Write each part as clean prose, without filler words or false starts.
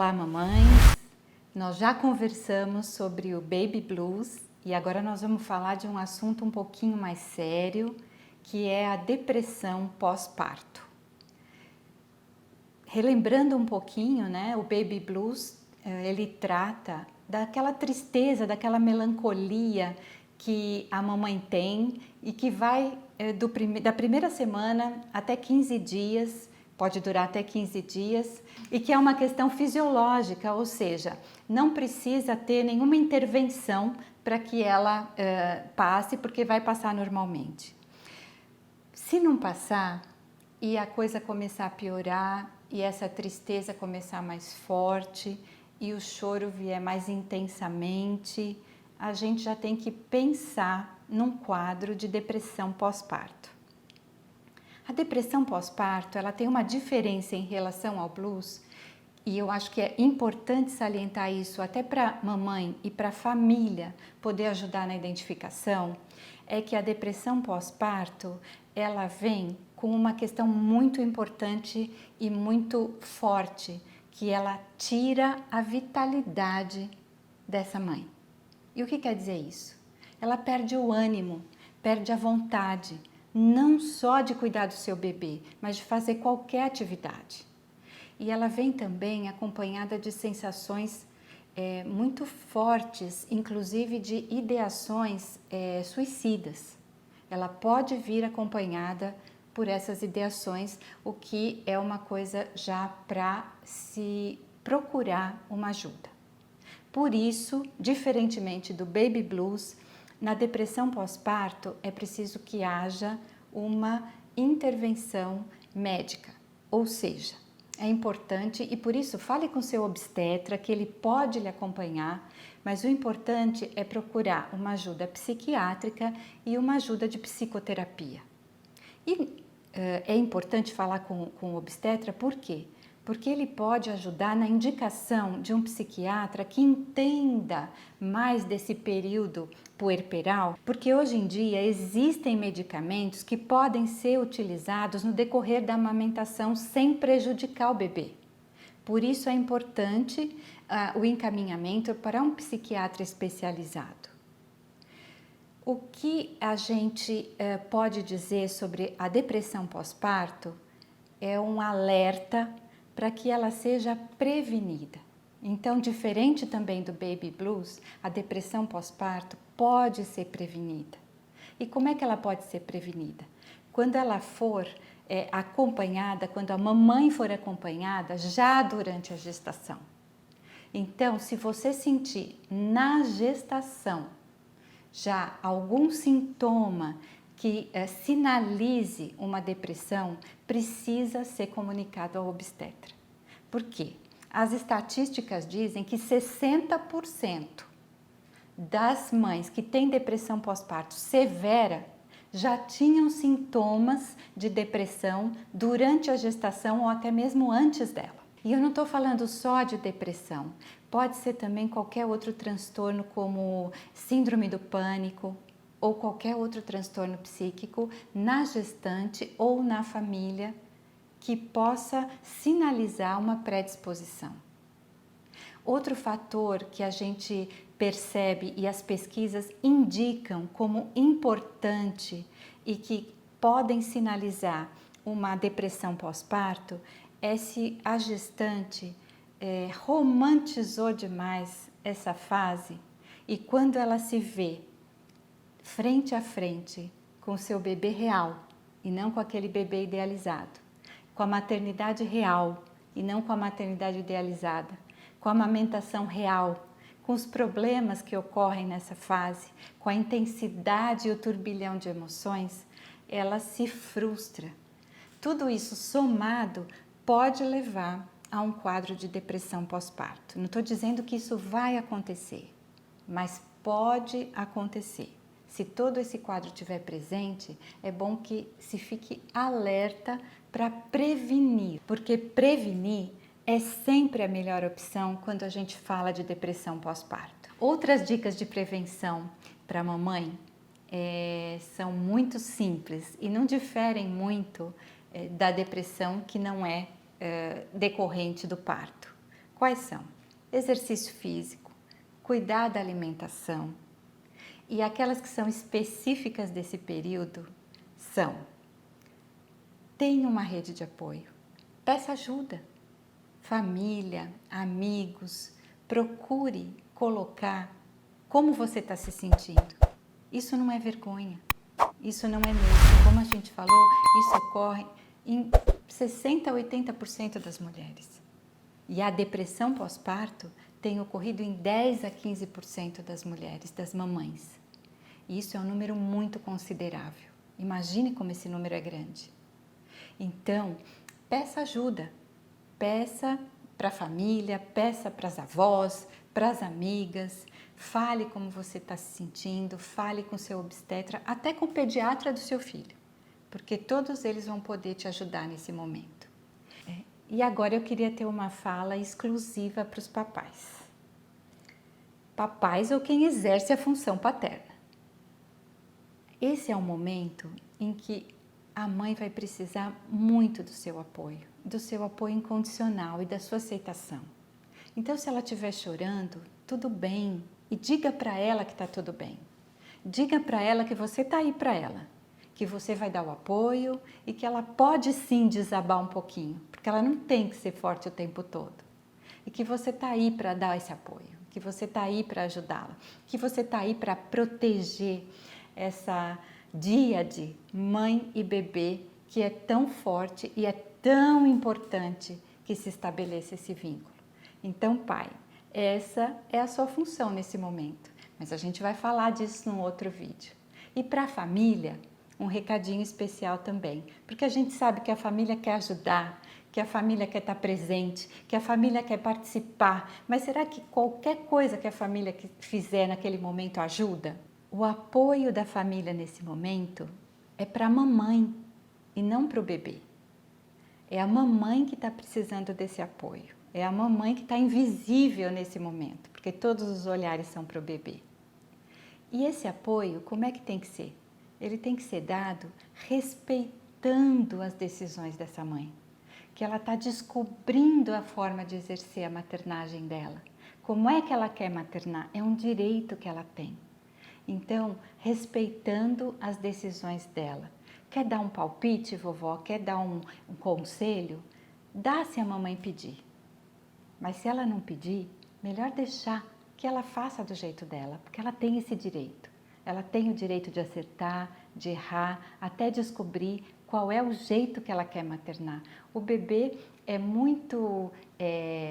Olá, mamães! Nós já conversamos sobre o Baby Blues e agora nós vamos falar de um assunto um pouquinho mais sério, que é a depressão pós-parto. Relembrando um pouquinho, né, o Baby Blues, ele trata daquela tristeza, daquela melancolia que a mamãe tem e que vai da primeira semana até 15 dias, pode durar até 15 dias, e que é uma questão fisiológica, ou seja, não precisa ter nenhuma intervenção para que ela passe, porque vai passar normalmente. Se não passar e a coisa começar a piorar e essa tristeza começar mais forte e o choro vier mais intensamente, a gente já tem que pensar num quadro de depressão pós-parto. A depressão pós-parto, ela tem uma diferença em relação ao blues, e eu acho que é importante salientar isso até para a mamãe e para a família poder ajudar na identificação, é que a depressão pós-parto, ela vem com uma questão muito importante e muito forte, que ela tira a vitalidade dessa mãe. E o que quer dizer isso? Ela perde o ânimo, perde a vontade, não só de cuidar do seu bebê, mas de fazer qualquer atividade. E ela vem também acompanhada de sensações muito fortes, inclusive de ideações suicidas. Ela pode vir acompanhada por essas ideações, o que é uma coisa já para se procurar uma ajuda. Por isso, diferentemente do Baby Blues, na depressão pós-parto é preciso que haja uma intervenção médica, ou seja, é importante e por isso fale com seu obstetra que ele pode lhe acompanhar, mas o importante é procurar uma ajuda psiquiátrica e uma ajuda de psicoterapia. E é importante falar com o obstetra, por quê? Porque ele pode ajudar na indicação de um psiquiatra que entenda mais desse período puerperal, porque hoje em dia existem medicamentos que podem ser utilizados no decorrer da amamentação sem prejudicar o bebê. Por isso é importante o encaminhamento para um psiquiatra especializado. O que a gente pode dizer sobre a depressão pós-parto é um alerta para que ela seja prevenida. Então, diferente também do Baby Blues, a depressão pós-parto pode ser prevenida. E como é que ela pode ser prevenida? Quando ela for acompanhada, quando a mamãe for acompanhada já durante a gestação. Então, se você sentir na gestação já algum sintoma que sinalize uma depressão, precisa ser comunicado ao obstetra. Por quê? As estatísticas dizem que 60% das mães que têm depressão pós-parto severa já tinham sintomas de depressão durante a gestação ou até mesmo antes dela. E eu não estou falando só de depressão, pode ser também qualquer outro transtorno como síndrome do pânico, ou qualquer outro transtorno psíquico na gestante ou na família que possa sinalizar uma predisposição. Outro fator que a gente percebe e as pesquisas indicam como importante e que podem sinalizar uma depressão pós-parto é se a gestante romantizou demais essa fase e quando ela se vê frente a frente com o seu bebê real e não com aquele bebê idealizado, com a maternidade real e não com a maternidade idealizada, com a amamentação real, com os problemas que ocorrem nessa fase, com a intensidade e o turbilhão de emoções, ela se frustra. Tudo isso somado pode levar a um quadro de depressão pós-parto. Não estou dizendo que isso vai acontecer, mas pode acontecer. Se todo esse quadro estiver presente, é bom que se fique alerta para prevenir, porque prevenir é sempre a melhor opção quando a gente fala de depressão pós-parto. Outras dicas de prevenção para a mamãe são muito simples e não diferem muito da depressão que não é decorrente do parto. Quais são? Exercício físico, cuidar da alimentação. E aquelas que são específicas desse período são: tenha uma rede de apoio, peça ajuda, família, amigos, procure colocar como você está se sentindo. Isso não é vergonha, isso não é medo. Como a gente falou, isso ocorre em 60% a 80% das mulheres. E a depressão pós-parto tem ocorrido em 10% a 15% das mulheres, das mamães. E isso é um número muito considerável. Imagine como esse número é grande. Então, peça ajuda. Peça para a família, peça para as avós, para as amigas. Fale como você está se sentindo, fale com seu obstetra, até com o pediatra do seu filho. Porque todos eles vão poder te ajudar nesse momento. E agora eu queria ter uma fala exclusiva para os papais. Papais ou quem exerce a função paterna. Esse é um momento em que a mãe vai precisar muito do seu apoio incondicional e da sua aceitação. Então, se ela estiver chorando, tudo bem, e diga para ela que está tudo bem. Diga para ela que você está aí para ela, que você vai dar o apoio e que ela pode sim desabar um pouquinho, porque ela não tem que ser forte o tempo todo. E que você está aí para dar esse apoio, que você está aí para ajudá-la, que você está aí para proteger essa díade mãe e bebê que é tão forte e é tão importante que se estabeleça esse vínculo. Então, pai, essa é a sua função nesse momento, mas a gente vai falar disso num outro vídeo. E para a família, um recadinho especial também, porque a gente sabe que a família quer ajudar, que a família quer estar presente, que a família quer participar, mas será que qualquer coisa que a família fizer naquele momento ajuda? O apoio da família nesse momento é para a mamãe e não para o bebê. É a mamãe que está precisando desse apoio. É a mamãe que está invisível nesse momento, porque todos os olhares são para o bebê. E esse apoio, como é que tem que ser? Ele tem que ser dado respeitando as decisões dessa mãe, que ela está descobrindo a forma de exercer a maternagem dela. Como é que ela quer maternar? É um direito que ela tem. Então, respeitando as decisões dela. Quer dar um palpite, vovó? Quer dar um conselho? Dá se a mamãe pedir. Mas se ela não pedir, melhor deixar que ela faça do jeito dela, porque ela tem esse direito. Ela tem o direito de acertar, de errar, até descobrir qual é o jeito que ela quer maternar. O bebê é muito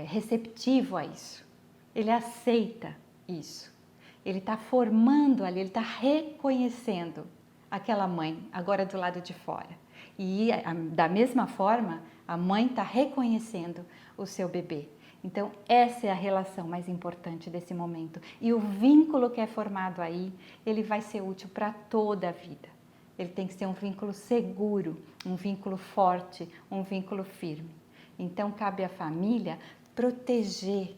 receptivo a isso. Ele aceita isso. Ele está formando ali, ele está reconhecendo aquela mãe, agora do lado de fora. E da mesma forma, a mãe está reconhecendo o seu bebê. Então, essa é a relação mais importante desse momento. E o vínculo que é formado aí, ele vai ser útil para toda a vida. Ele tem que ser um vínculo seguro, um vínculo forte, um vínculo firme. Então, cabe à família proteger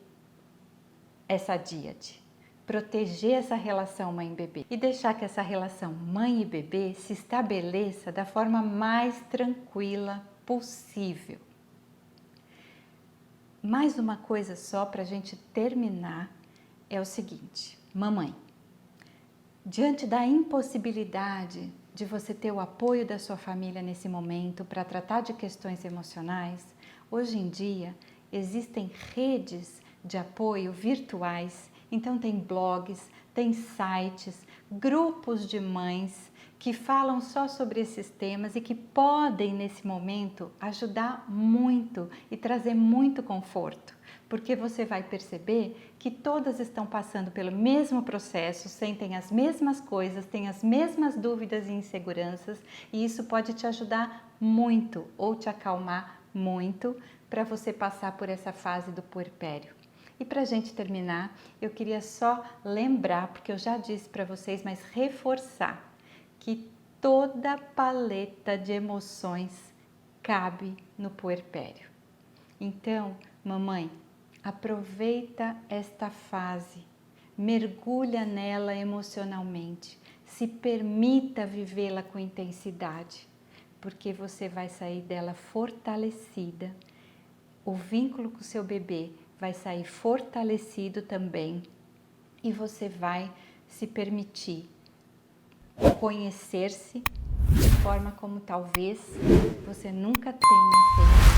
essa díade, proteger essa relação mãe-bebê e deixar que essa relação mãe e bebê se estabeleça da forma mais tranquila possível. Mais uma coisa só para a gente terminar é o seguinte: mamãe, diante da impossibilidade de você ter o apoio da sua família nesse momento para tratar de questões emocionais, hoje em dia existem redes de apoio virtuais, então tem blogs, tem sites, grupos de mães que falam só sobre esses temas e que podem nesse momento ajudar muito e trazer muito conforto, porque você vai perceber que todas estão passando pelo mesmo processo, sentem as mesmas coisas, têm as mesmas dúvidas e inseguranças, e isso pode te ajudar muito ou te acalmar muito para você passar por essa fase do puerpério. E para a gente terminar, eu queria só lembrar, porque eu já disse para vocês, mas reforçar, que toda paleta de emoções cabe no puerpério. Então, mamãe, aproveita esta fase, mergulha nela emocionalmente, se permita vivê-la com intensidade, porque você vai sair dela fortalecida. O vínculo com o seu bebê vai sair fortalecido também e você vai se permitir conhecer-se de forma como talvez você nunca tenha feito.